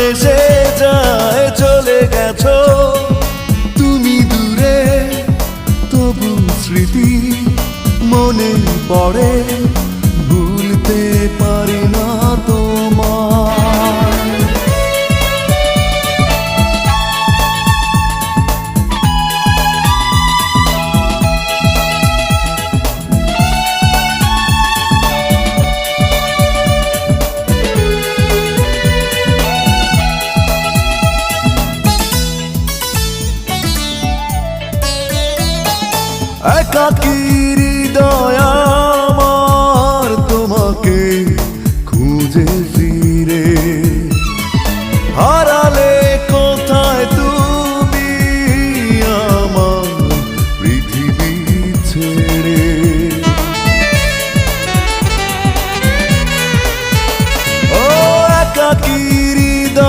এসে যায় চলে গেছো তুমি দূরে, তবু স্মৃতি মনে পড়ে, ভুলতে পারি না তোমায়। একাকী